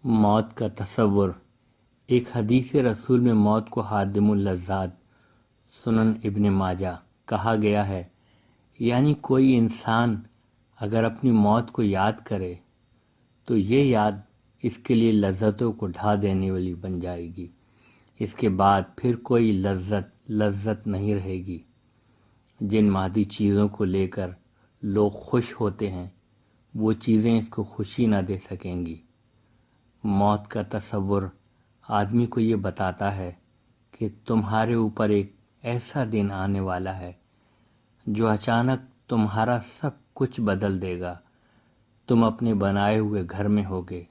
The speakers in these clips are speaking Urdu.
موت کا تصور۔ ایک حدیث رسول میں موت کو حادم اللذات سنن ابن ماجہ کہا گیا ہے، یعنی کوئی انسان اگر اپنی موت کو یاد کرے تو یہ یاد اس کے لیے لذتوں کو ڈھا دینے والی بن جائے گی۔ اس کے بعد پھر کوئی لذت نہیں رہے گی۔ جن مادی چیزوں کو لے کر لوگ خوش ہوتے ہیں وہ چیزیں اس کو خوشی نہ دے سکیں گی۔ موت کا تصور آدمی کو یہ بتاتا ہے کہ تمہارے اوپر ایک ایسا دن آنے والا ہے جو اچانک تمہارا سب کچھ بدل دے گا۔ تم اپنے بنائے ہوئے گھر میں ہوگے،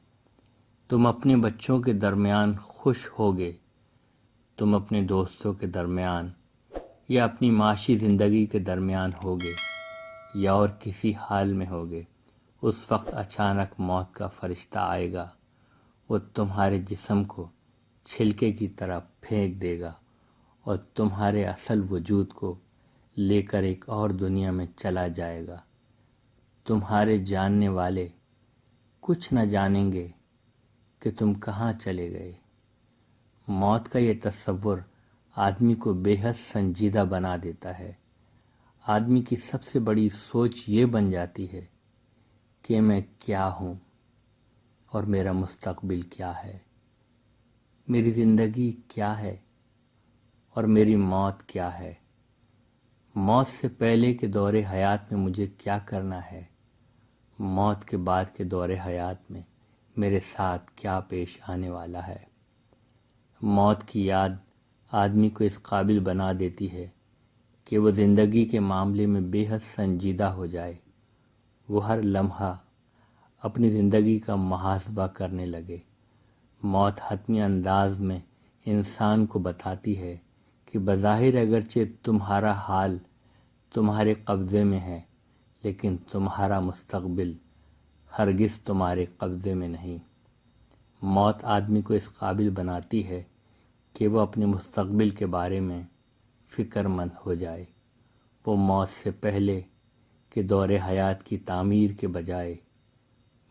تم اپنے بچوں کے درمیان خوش ہوگے، تم اپنے دوستوں کے درمیان یا اپنی معاشی زندگی کے درمیان ہوگے یا اور کسی حال میں ہوگے۔ اس وقت اچانک موت کا فرشتہ آئے گا، وہ تمہارے جسم کو چھلکے کی طرح پھینک دے گا اور تمہارے اصل وجود کو لے کر ایک اور دنیا میں چلا جائے گا۔ تمہارے جاننے والے کچھ نہ جانیں گے کہ تم کہاں چلے گئے۔ موت کا یہ تصور آدمی کو بے حد سنجیدہ بنا دیتا ہے۔ آدمی کی سب سے بڑی سوچ یہ بن جاتی ہے کہ میں کیا ہوں اور میرا مستقبل کیا ہے، میری زندگی کیا ہے اور میری موت کیا ہے، موت سے پہلے کے دور حیات میں مجھے کیا کرنا ہے، موت کے بعد کے دور حیات میں میرے ساتھ کیا پیش آنے والا ہے۔ موت کی یاد آدمی کو اس قابل بنا دیتی ہے کہ وہ زندگی کے معاملے میں بے حد سنجیدہ ہو جائے۔ وہ ہر لمحہ اپنی زندگی کا محاسبہ کرنے لگے۔ موت حتمی انداز میں انسان کو بتاتی ہے کہ بظاہر اگرچہ تمہارا حال تمہارے قبضے میں ہے، لیکن تمہارا مستقبل ہرگز تمہارے قبضے میں نہیں۔ موت آدمی کو اس قابل بناتی ہے کہ وہ اپنے مستقبل کے بارے میں فکر مند ہو جائے۔ وہ موت سے پہلے کے دور حیات کی تعمیر کے بجائے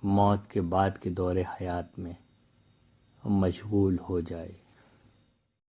موت کے بعد کے دور حیات میں مشغول ہو جائے۔